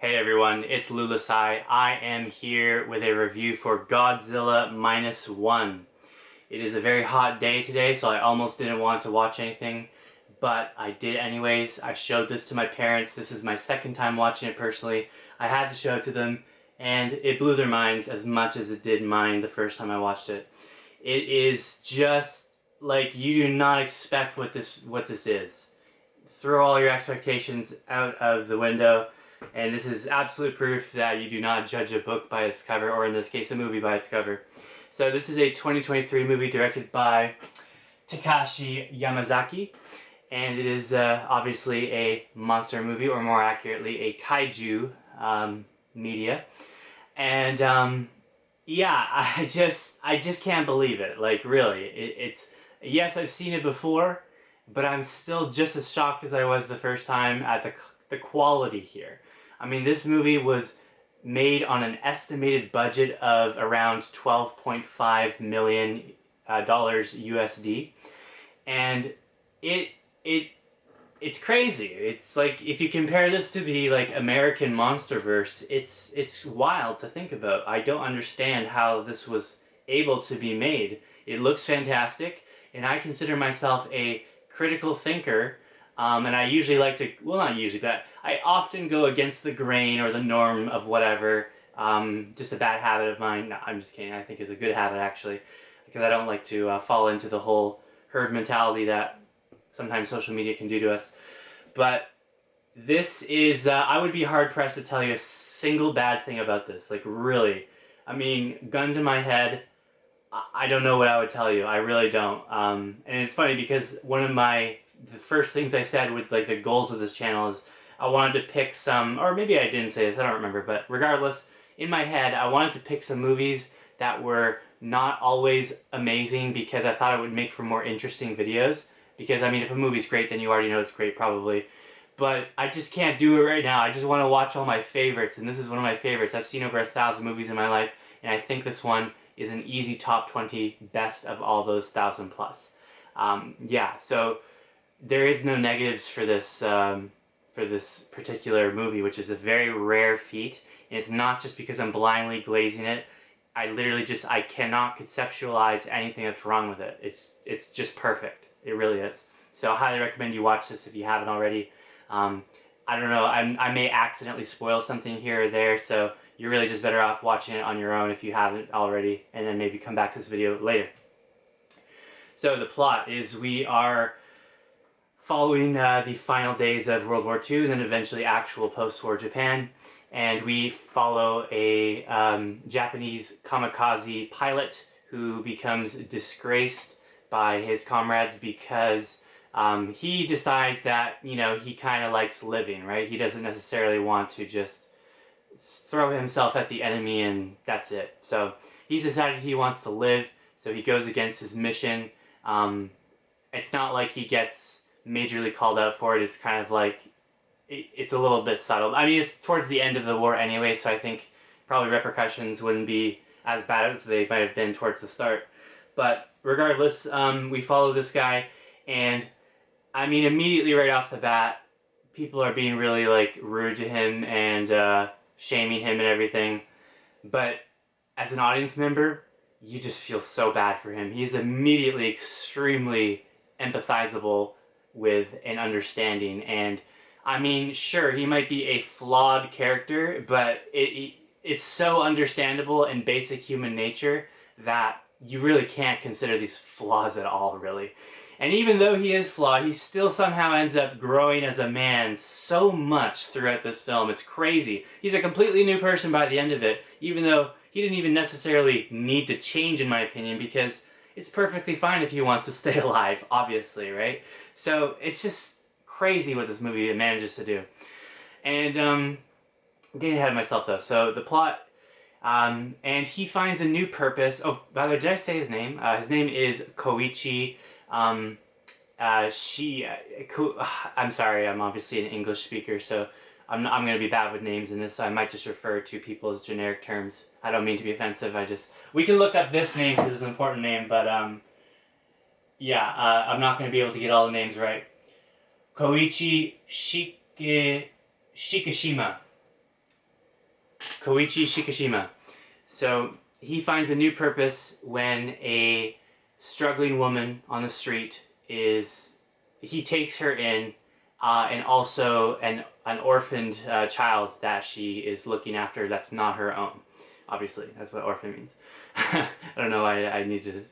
Hey everyone, it's Lulasai. I am here with a review for Godzilla Minus One. It is a very hot day today, so I almost didn't want to watch anything, but I did anyways. I showed this to my parents. This is my second time watching it personally. I had to show it to them, and it blew their minds as much as it did mine the first time I watched it. It is just like you do not expect what this is. Throw all your expectations out of the window. And this is absolute proof that you do not judge a book by its cover, or in this case, a movie by its cover. So this is a 2023 movie directed by Takashi Yamazaki, and it is obviously a monster movie, or more accurately, a kaiju media. And yeah, I just can't believe it. Like really, it's yes, I've seen it before, but I'm still just as shocked as I was the first time at the quality here. I mean, this movie was made on an estimated budget of around $12.5 million USD, and it's crazy. It's like if you compare this to the American MonsterVerse, it's wild to think about. I don't understand how this was able to be made. It looks fantastic, and I consider myself a critical thinker. And I usually like to, well, not usually, but I often go against the grain or the norm of whatever. Just a bad habit of mine. No, I'm just kidding. I think it's a good habit, actually, because I don't like to fall into the whole herd mentality that sometimes social media can do to us. But this is, I would be hard-pressed to tell you a single bad thing about this. Like, really. I mean, gun to my head, I don't know what I would tell you. I really don't. And it's funny because one of the first things I said with the goals of this channel is I wanted to pick some, or maybe I didn't say this, I don't remember, but regardless, in my head I wanted to pick some movies that were not always amazing because I thought it would make for more interesting videos. Because I mean, if a movie's great, then you already know it's great probably. But I just can't do it right now. I just want to watch all my favorites, and this is one of my favorites. I've seen over 1,000 movies in my life, and I think this one is an easy top 20 best of all those 1,000 plus. Yeah, so there is no negatives for this particular movie, which is a very rare feat, and it's not just because I'm blindly glazing it. I literally I cannot conceptualize anything that's wrong with it. It's just perfect. It really is. So I highly recommend you watch this if you haven't already. I don't know, I may accidentally spoil something here or there, so you're really just better off watching it on your own if you haven't already, and then maybe come back to this video later. So the plot is we are following the final days of World War II, and then eventually actual post-war Japan, and we follow a Japanese kamikaze pilot who becomes disgraced by his comrades because he decides that, you know, he kind of likes living, right? He doesn't necessarily want to just throw himself at the enemy and that's it. So he's decided he wants to live, so he goes against his mission. It's not like he gets majorly called out for it. It's kind of like, it's a little bit subtle. I mean, it's towards the end of the war anyway, so I think probably repercussions wouldn't be as bad as they might have been towards the start. But regardless, we follow this guy, and I mean, immediately right off the bat, people are being really rude to him and shaming him and everything. But as an audience member, you just feel so bad for him. He's immediately extremely empathizable with and understanding, and I mean, sure, he might be a flawed character, but it's so understandable in basic human nature that you really can't consider these flaws at all, really. And even though he is flawed, he still somehow ends up growing as a man so much throughout this film. It's crazy. He's a completely new person by the end of it, even though he didn't even necessarily need to change, in my opinion, because it's perfectly fine if he wants to stay alive, obviously, right? So it's just crazy what this movie manages to do. And I'm getting ahead of myself though. So the plot, and he finds a new purpose. Oh, by the way, did I say his name? His name is Koichi. I'm sorry, I'm obviously an English speaker, so I'm going to be bad with names in this, so I might just refer to people as generic terms. I don't mean to be offensive, we can look up this name because it's an important name, but yeah, I'm not going to be able to get all the names right. Koichi Shikishima. Koichi Shikishima. So he finds a new purpose when a struggling woman on the street he takes her in, and also an orphaned child that she is looking after that's not her own. Obviously, that's what orphan means. I don't know why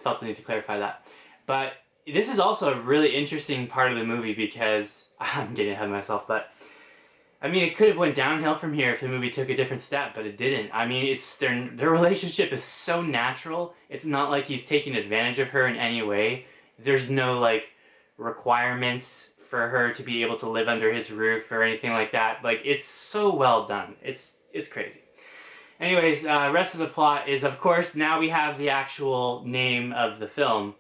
felt the need to clarify that. But this is also a really interesting part of the movie because I'm getting ahead of myself, but I mean, it could have went downhill from here if the movie took a different step, but it didn't. I mean, it's their relationship is so natural. It's not like he's taking advantage of her in any way. There's no like requirements for her to be able to live under his roof or anything like that. Like, it's so well done. It's crazy. Anyways, rest of the plot is, of course, now we have the actual name of the film,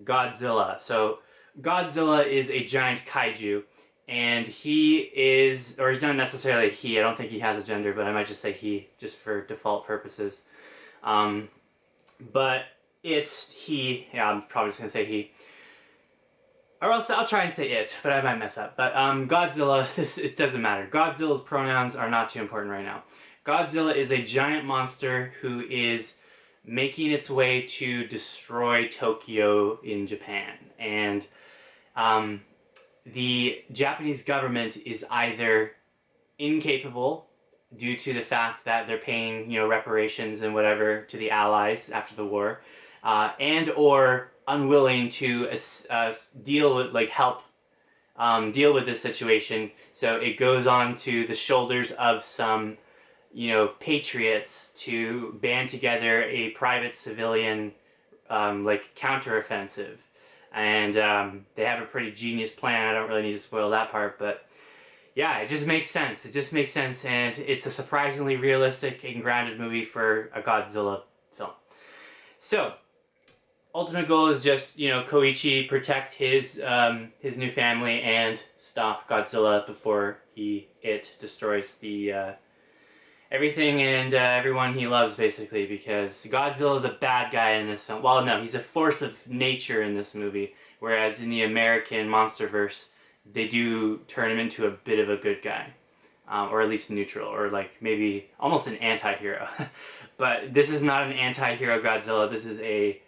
Godzilla. So Godzilla is a giant kaiju, and he's not necessarily a he. I don't think he has a gender, but I might just say he, just for default purposes. But it's he. Yeah, I'm probably just gonna say he. Or else I'll try and say it, but I might mess up. But Godzilla, it doesn't matter. Godzilla's pronouns are not too important right now. Godzilla is a giant monster who is making its way to destroy Tokyo in Japan. And the Japanese government is either incapable due to the fact that they're paying, reparations and whatever to the Allies after the war, and or unwilling to deal with this situation. So it goes on to the shoulders of some, patriots to band together a private civilian, counteroffensive. And they have a pretty genius plan. I don't really need to spoil that part, but yeah, it just makes sense. It just makes sense, and it's a surprisingly realistic and grounded movie for a Godzilla film. So, ultimate goal is just, Koichi protect his new family and stop Godzilla before it destroys the everything and everyone he loves, basically, because Godzilla is a bad guy in this film. Well, no, he's a force of nature in this movie, whereas in the American MonsterVerse, they do turn him into a bit of a good guy. Or at least neutral, or like maybe almost an anti-hero. But this is not an anti-hero Godzilla. This is a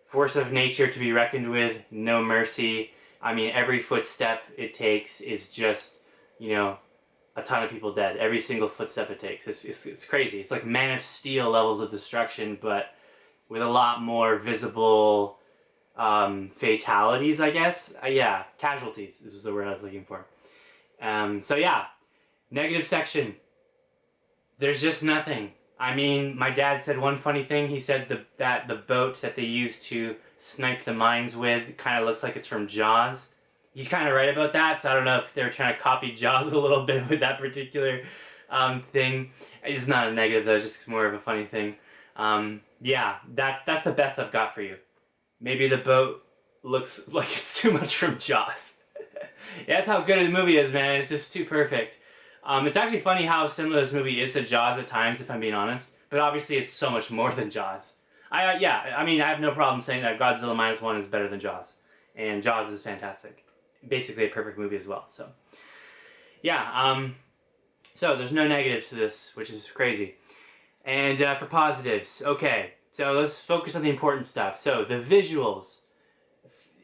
force of nature to be reckoned with, no mercy. I mean, every footstep it takes is just, a ton of people dead. Every single footstep it takes. It's crazy. It's like Man of Steel levels of destruction, but with a lot more visible fatalities, I guess. Yeah, casualties is the word I was looking for. So yeah, negative section. There's just nothing. I mean, my dad said one funny thing. He said that the boat that they used to snipe the mines with kind of looks like it's from Jaws. He's kind of right about that, so I don't know if they're trying to copy Jaws a little bit with that particular thing. It's not a negative though, just more of a funny thing. Yeah, that's the best I've got for you. Maybe the boat looks like it's too much from Jaws. Yeah, that's how good the movie is, man. It's just too perfect. It's actually funny how similar this movie is to Jaws at times, if I'm being honest. But obviously it's so much more than Jaws. I have no problem saying that Godzilla Minus One is better than Jaws. And Jaws is fantastic. Basically a perfect movie as well, so. Yeah, so there's no negatives to this, which is crazy. And for positives, okay. So let's focus on the important stuff. So the visuals.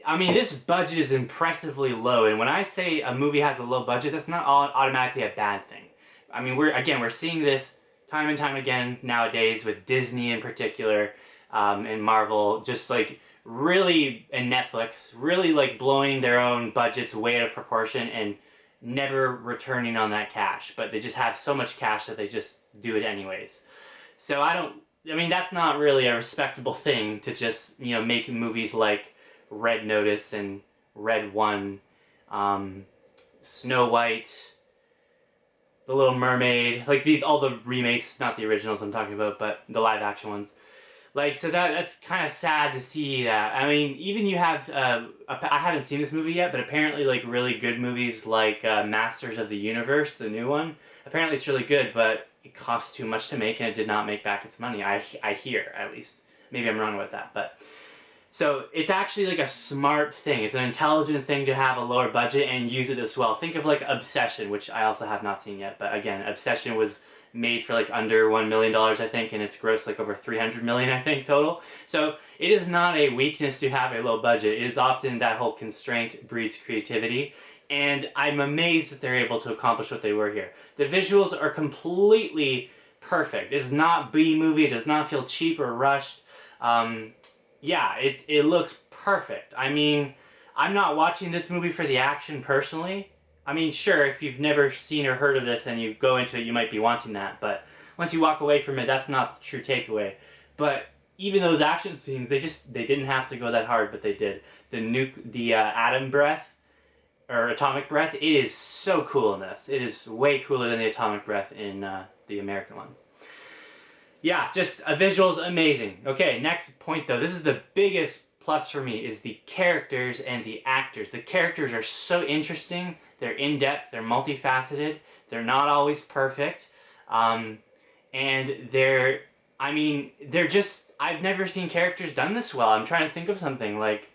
I mean, this budget is impressively low, and when I say a movie has a low budget, that's not automatically a bad thing. I mean, we're seeing this time and time again nowadays with Disney in particular, and Marvel, just like really, and Netflix, really like blowing their own budgets way out of proportion and never returning on that cash. But they just have so much cash that they just do it anyways. So I mean, that's not really a respectable thing to just, make movies like Red Notice and Red One, Snow White, The Little Mermaid, like all the remakes, not the originals I'm talking about, but the live action ones. Like, so that's kind of sad to see that. I mean, even you have, I haven't seen this movie yet, but apparently like really good movies like Masters of the Universe, the new one, apparently it's really good, but it costs too much to make and it did not make back its money, I hear, at least. Maybe I'm wrong about that, but. So it's actually like a smart thing. It's an intelligent thing to have a lower budget and use it as well. Think of like Obsession, which I also have not seen yet, but again, Obsession was made for like under $1 million, I think, and it's grossed like over 300 million, I think, total. So it is not a weakness to have a low budget. It is often that whole constraint breeds creativity, and I'm amazed that they're able to accomplish what they were here. The visuals are completely perfect. It's not B-movie. It does not feel cheap or rushed. Yeah, it looks perfect. I mean, I'm not watching this movie for the action personally. I mean, sure, if you've never seen or heard of this and you go into it, you might be wanting that. But once you walk away from it, that's not the true takeaway. But even those action scenes, they didn't have to go that hard, but they did. The atom breath, or atomic breath, it is so cool in this. It is way cooler than the atomic breath in the American ones. Yeah, just visuals amazing. Okay, next point though. This is the biggest plus for me, is the characters and the actors. The characters are so interesting. They're in-depth. They're multifaceted. They're not always perfect. And they're just, I've never seen characters done this well. I'm trying to think of something. Like,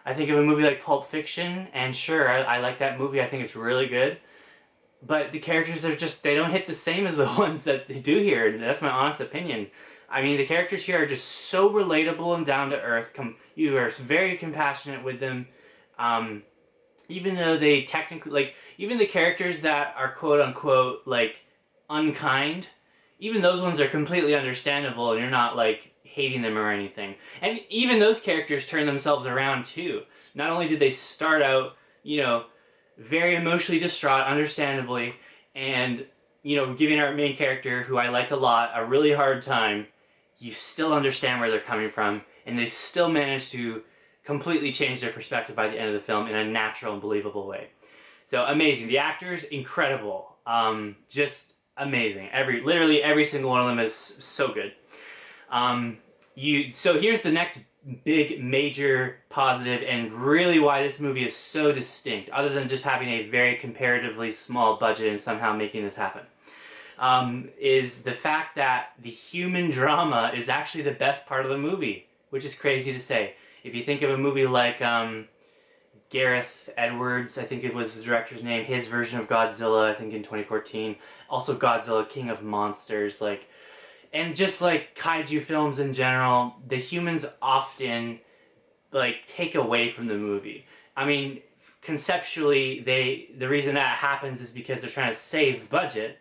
I think of a movie like Pulp Fiction, and sure, I like that movie. I think it's really good. But the characters are just, they don't hit the same as the ones that they do here. That's my honest opinion. I mean, the characters here are just so relatable and down to earth. You are very compassionate with them. Even though they technically, like, even the characters that are quote unquote, like, unkind, even those ones are completely understandable, and you're not, like, hating them or anything. And even those characters turn themselves around too. Not only did they start out, you know, very emotionally distraught, understandably, and, you know, giving our main character, who I like a lot, a really hard time, you still understand where they're coming from, and they still manage to completely change their perspective by the end of the film in a natural and believable way. So amazing. The actors, incredible. Just amazing. Literally every single one of them is so good. So here's the next big major positive, and really why this movie is so distinct, other than just having a very comparatively small budget and somehow making this happen, is the fact that the human drama is actually the best part of the movie, which is crazy to say. If you think of a movie like Gareth Edwards, I think it was the director's name, his version of Godzilla, I think in 2014, also Godzilla, King of Monsters, like, and just like kaiju films in general, the humans often, like, take away from the movie. I mean, conceptually, the reason that happens is because they're trying to save budget,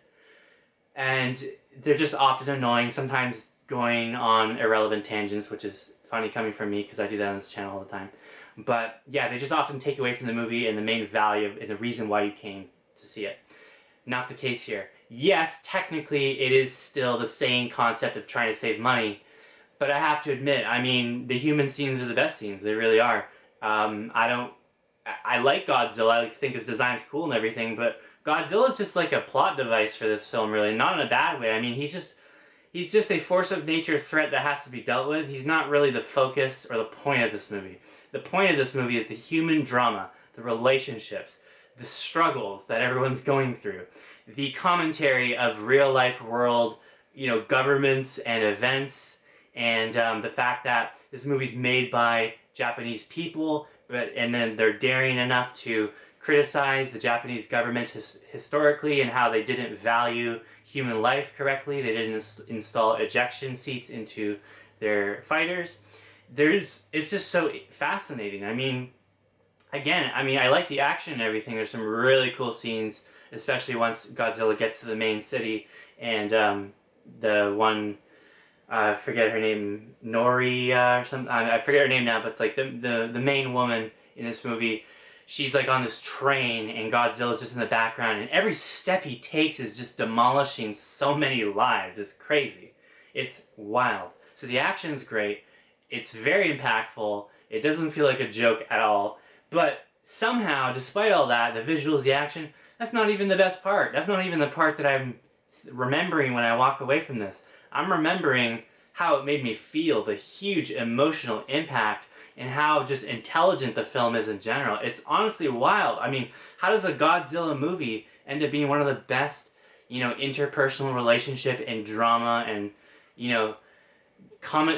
and they're just often annoying, sometimes going on irrelevant tangents, which is funny coming from me because I do that on this channel all the time. But yeah, they just often take away from the movie and the main value and the reason why you came to see it. Not the case here. Yes, technically it is still the same concept of trying to save money, but I have to admit, I mean, the human scenes are the best scenes. They really are. I like Godzilla. I think his design's cool and everything, but Godzilla's just like a plot device for this film, really. Not in a bad way. I mean, he's just a force of nature threat that has to be dealt with. He's not really the focus or the point of this movie. The point of this movie is the human drama, the relationships, the struggles that everyone's going through, the commentary of real-life world, you know, governments and events, and the fact that this movie's made by Japanese people, and then they're daring enough to criticize the Japanese government historically and how they didn't value human life correctly. They didn't install ejection seats into their fighters. It's just so fascinating. I mean, again, I like the action and everything. There's some really cool scenes, especially once Godzilla gets to the main city, and the one, I forget her name, Nori or something. I forget her name now, but like the main woman in this movie, she's like on this train, and Godzilla's just in the background, and every step he takes is just demolishing so many lives. It's crazy. It's wild. So the action's great. It's very impactful. It doesn't feel like a joke at all. But somehow, despite all that, the visuals, the action, that's not even the best part. That's not even the part that I'm remembering when I walk away from this. I'm remembering how it made me feel, the huge emotional impact, and how just intelligent the film is in general. It's honestly wild. I mean, how does a Godzilla movie end up being one of the best, you know, interpersonal relationship and drama and, you know,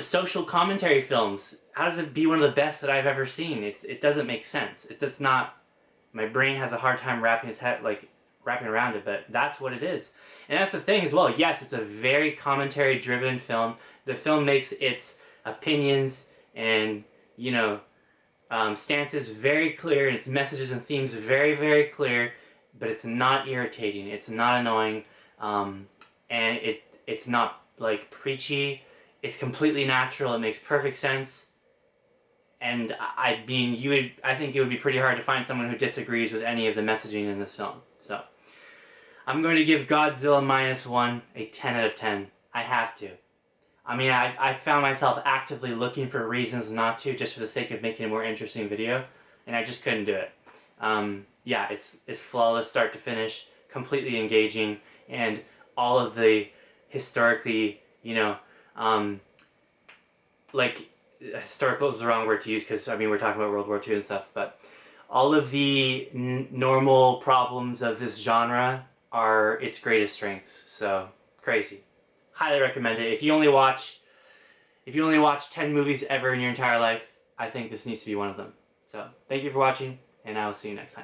social commentary films? How does it be one of the best that I've ever seen? It doesn't make sense. It's not, my brain has a hard time wrapping its head, like, wrapping around it, but that's what it is. And that's the thing as well. Yes, it's a very commentary-driven film. The film makes its opinions and, you know, stances very clear, and its messages and themes very, very clear, but it's not irritating. It's not annoying, and it's not, like, preachy. It's completely natural. It makes perfect sense. And I mean, I think it would be pretty hard to find someone who disagrees with any of the messaging in this film. So, I'm going to give Godzilla -1 a 10 out of 10. I have to. I mean, I found myself actively looking for reasons not to, just for the sake of making a more interesting video, and I just couldn't do it. Yeah, it's flawless start to finish, completely engaging, and all of the historically, you know, like, historical is the wrong word to use because, I mean, we're talking about World War II and stuff, but all of the normal problems of this genre are its greatest strengths. So, crazy. Highly recommend it. If you only watch 10 movies ever in your entire life, I think this needs to be one of them. So, thank you for watching, and I will see you next time.